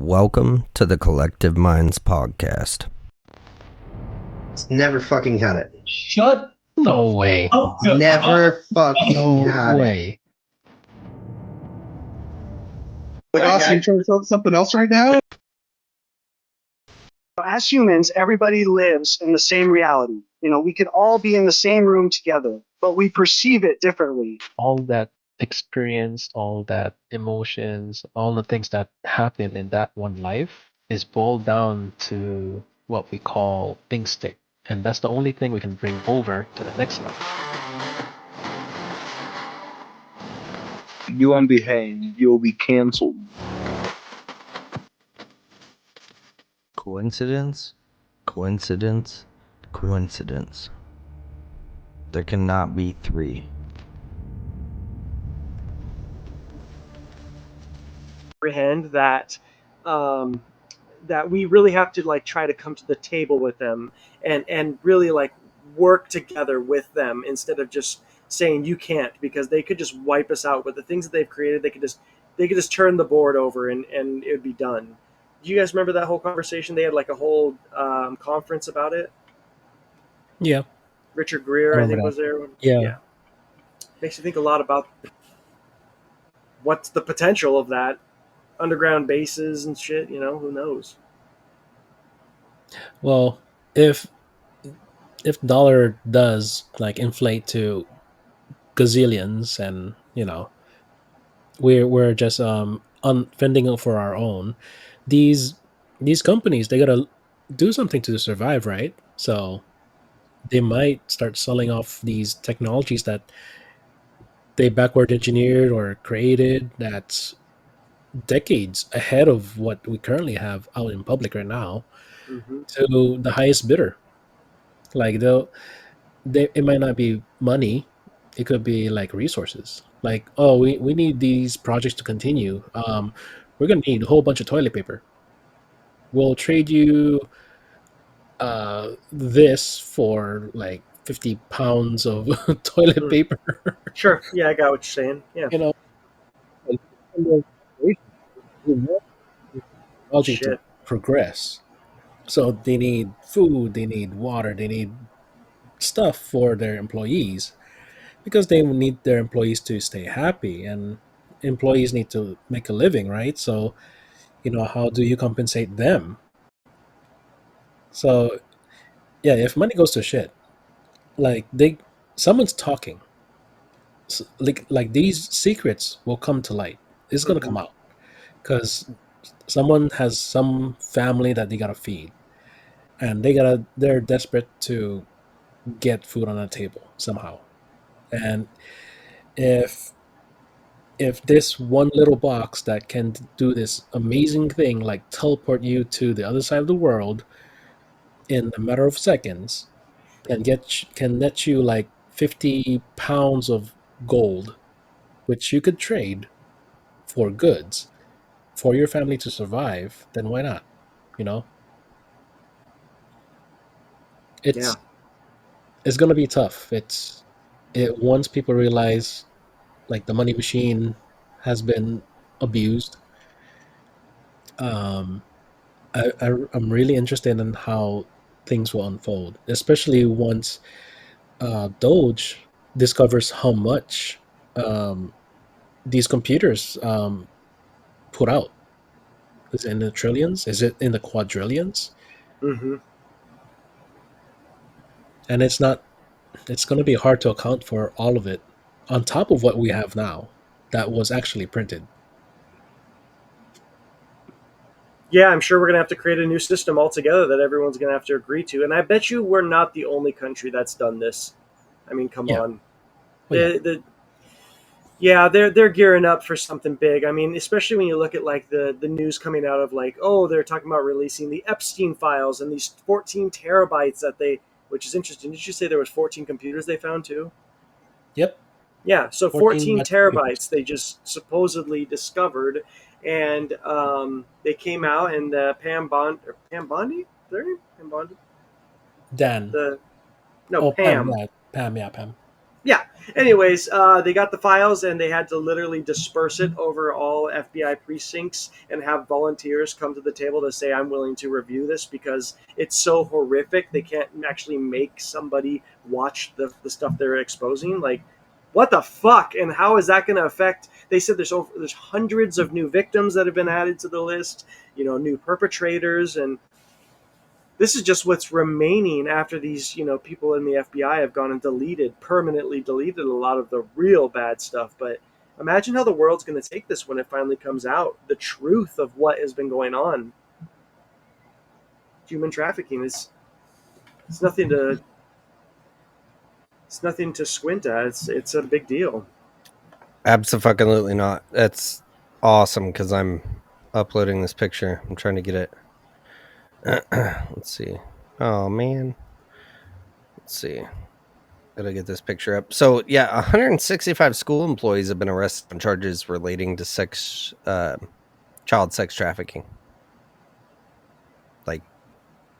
Welcome to the Collective Minds podcast. Never fucking had it. Shut. No way. Never fucking No had it. way. Like, Austin, you trying to tell something else right now? As humans, everybody lives in the same reality. We could all be in the same room together, but we perceive it differently. All that experience, all that emotions, all the things that happen in that one life is boiled down to what we call pink stick. And that's the only thing we can bring over to the next life. You unbehave, you'll be canceled. Coincidence? Coincidence? Coincidence. There cannot be three. Comprehend that that we really have to try to come to the table with them and really work together with them instead of just saying you can't, because they could just wipe us out with the things that they've created. They could just turn the board over and it would be done. Do you guys remember that whole conversation? They had a whole conference about it. Yeah. Richard Greer, I think, was there. Yeah. Makes you think a lot about what's the potential of that. Underground bases and shit, who knows? Well, if dollar does inflate to gazillions, and we're just fending for our own, these companies, they gotta do something to survive, right? So they might start selling off these technologies that they backward engineered or created that's decades ahead of what we currently have out in public right now, to the highest bidder. It might not be money, it could be resources. We need these projects to continue. We're gonna need a whole bunch of toilet paper. We'll trade you this for 50 pounds of toilet paper. Sure. Yeah, I got what you're saying. Yeah. Technology to progress. So they need food, they need water, they need stuff for their employees, because they need their employees to stay happy, and employees need to make a living, right? So, how do you compensate them? So, yeah, if money goes to shit, someone's talking. These secrets will come to light. It's gonna come out because someone has some family that they gotta feed, and they're desperate to get food on the table somehow. And if this one little box that can do this amazing thing, teleport you to the other side of the world in a matter of seconds, and can net you 50 pounds of gold, which you could trade for goods for your family to survive, then why not? It's gonna be tough. Once people realize the money machine has been abused. I'm really interested in how things will unfold, especially once Doge discovers how much these computers put out. Is it in the trillions? Is it in the quadrillions? And it's going to be hard to account for all of it on top of what we have now that was actually printed. Yeah, I'm sure we're going to have to create a new system altogether that everyone's going to have to agree to. And I bet you we're not the only country that's done this. I mean, come on. Well, they're gearing up for something big. I mean, especially when you look at the news coming out of they're talking about releasing the Epstein files and these 14 terabytes which is interesting. Did you say there was 14 computers they found too? Yep. Yeah, so 14 terabytes they just supposedly discovered, and they came out, and Pam Bondi? Is their name? Pam Bondi? Dan. Pam. Pam. Yeah, Pam. Yeah. Anyways, they got the files and they had to literally disperse it over all FBI precincts and have volunteers come to the table to say, I'm willing to review this because it's so horrific. They can't actually make somebody watch the stuff they're exposing. Like, what the fuck? And how is that going to affect? They said there's hundreds of new victims that have been added to the list, new perpetrators. And this is just what's remaining after these, people in the FBI have gone and permanently deleted a lot of the real bad stuff. But imagine how the world's going to take this when it finally comes out. The truth of what has been going on. Human trafficking is it's nothing to squint at. It's a big deal. Absolutely not. That's awesome because I'm uploading this picture. I'm trying to get it. Let's see. Oh man. Let's see. Gotta get this picture up. So yeah, 165 school employees have been arrested on charges relating to child sex trafficking. Like,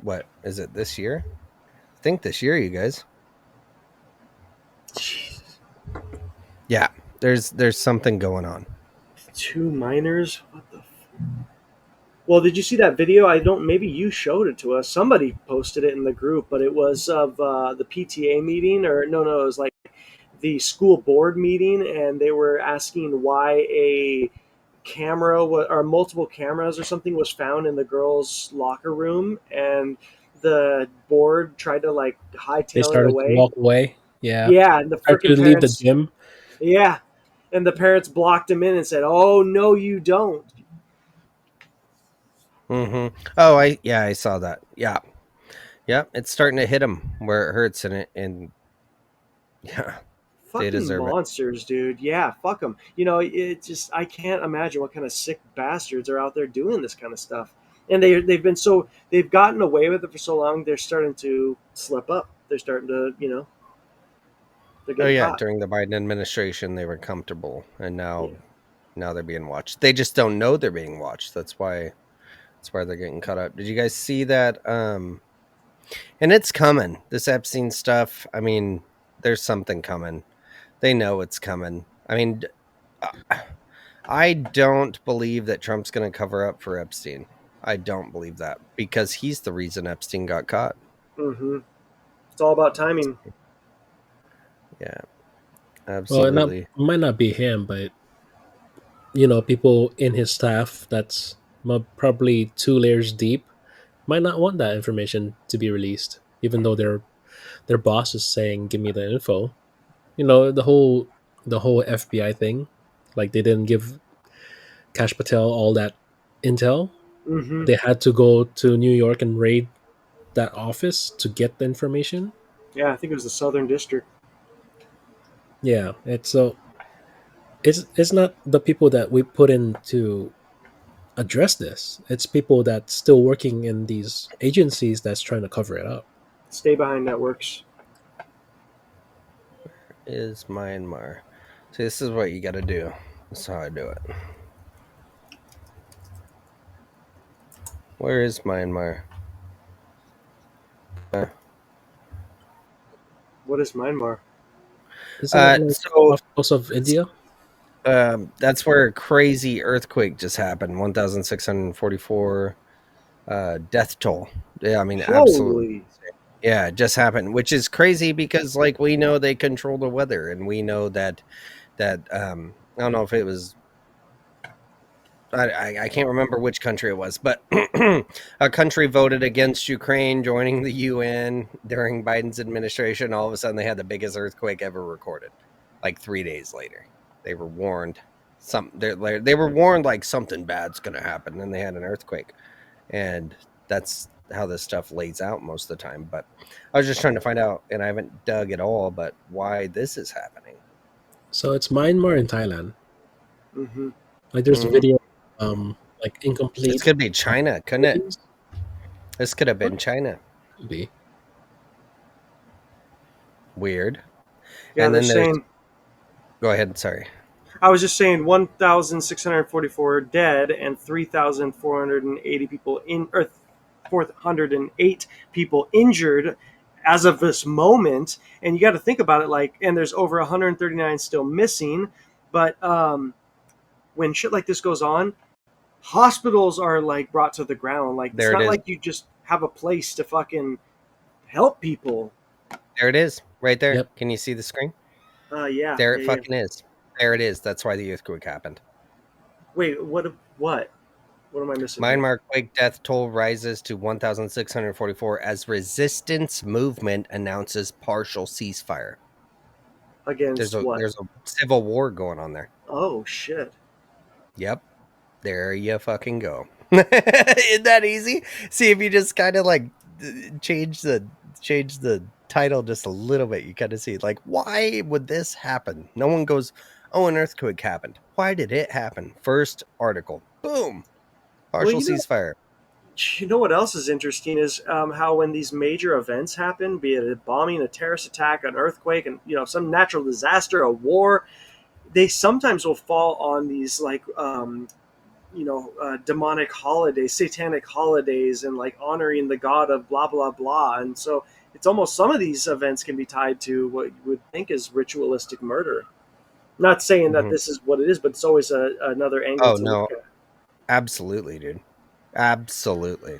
what is it this year? I think this year, you guys. Jesus. Yeah, there's something going on. 2 minors. What the? Well, did you see that video? Maybe you showed it to us. Somebody posted it in the group, but it was of the PTA meeting, or no, it was like the school board meeting, and they were asking why a camera or multiple cameras or something was found in the girls' locker room, and the board tried to like They hightail it started away. to walk away. Yeah. Yeah, and the Tried to freaking leave the parents. gym. Yeah, and the parents blocked him in and said, "Oh no, you don't." Mm-hmm. Oh, I saw that. Yeah, it's starting to hit them where it hurts, and yeah, Fucking deserve it. monsters, dude. Yeah, fuck them. I can't imagine what kind of sick bastards are out there doing this kind of stuff. And they've gotten away with it for so long. They're starting to slip up. They're starting to, they're Oh getting yeah, caught. during the Biden administration, they were comfortable, and now they're being watched. They just don't know they're being watched. That's why they're getting caught up. Did you guys see that? And it's coming. This Epstein stuff. I mean, there's something coming. They know it's coming. I mean, I don't believe that Trump's going to cover up for Epstein. I don't believe that because he's the reason Epstein got caught. Mm-hmm. It's all about timing. Yeah, absolutely. Well, it might not be him, but people in his staff that's probably 2 layers deep might not want that information to be released, even though their boss is saying, "Give me the info." The whole FBI thing, like they didn't give Kash Patel all that intel. Mm-hmm. They had to go to New York and raid that office to get the information. Yeah, I think it was the Southern District. Yeah, it's not the people that we put in to address this. It's people that's still working in these agencies that's trying to cover it up. Stay behind networks. Is Myanmar. See, this is what you got to do. That's how I do it. Where is Myanmar? What is Myanmar? Isn't it off of India? That's where a crazy earthquake just happened. 1,644 death toll. Yeah, I mean, absolutely. Yeah, it just happened, which is crazy because, like, we know they control the weather, and we know that I don't know if it was. I can't remember which country it was, but a country voted against Ukraine joining the UN during Biden's administration. All of a sudden, they had the biggest earthquake ever recorded. Like 3 days later, they were warned. They were warned like something bad's going to happen, and they had an earthquake, and that's how this stuff lays out most of the time. But I was just trying to find out, and I haven't dug at all, but why this is happening. So it's Myanmar and Thailand. Mm-hmm. Like there's a video, like incomplete. This could be China, couldn't it? This could have been China. Could be. Weird. Yeah, and they're then saying. Go ahead. Sorry. I was just saying 1,644 dead and 3,480 people 408 people injured as of this moment. And you got to think about it, like, and there's over 139 still missing. But when shit like this goes on, hospitals are like brought to the ground. Like, There it's it not is. like you just have a place to fucking help people. There it is, right there. Yep. Can you see the screen? Yeah. There it yeah. fucking is. There it is. That's why the earthquake happened. Wait, what? What am I missing? Myanmar quake death toll rises to 1,644 as resistance movement announces partial ceasefire. Against what? There's a civil war going on there. Oh shit. Yep. There you fucking go. Isn't that easy? See, if you just kind of like change the title just a little bit, you kind of see like, why would this happen? No one goes, oh, an earthquake happened. Why did it happen? First article. Boom. Partial ceasefire. You know what else is interesting is how when these major events happen, be it a bombing, a terrorist attack, an earthquake, and some natural disaster, a war, they sometimes will fall on these like demonic holidays, satanic holidays, and like honoring the god of blah blah blah. And so it's almost, some of these events can be tied to what you would think is ritualistic murder. Not saying that this is what it is, but it's always another angle to look at. Absolutely, dude. Absolutely.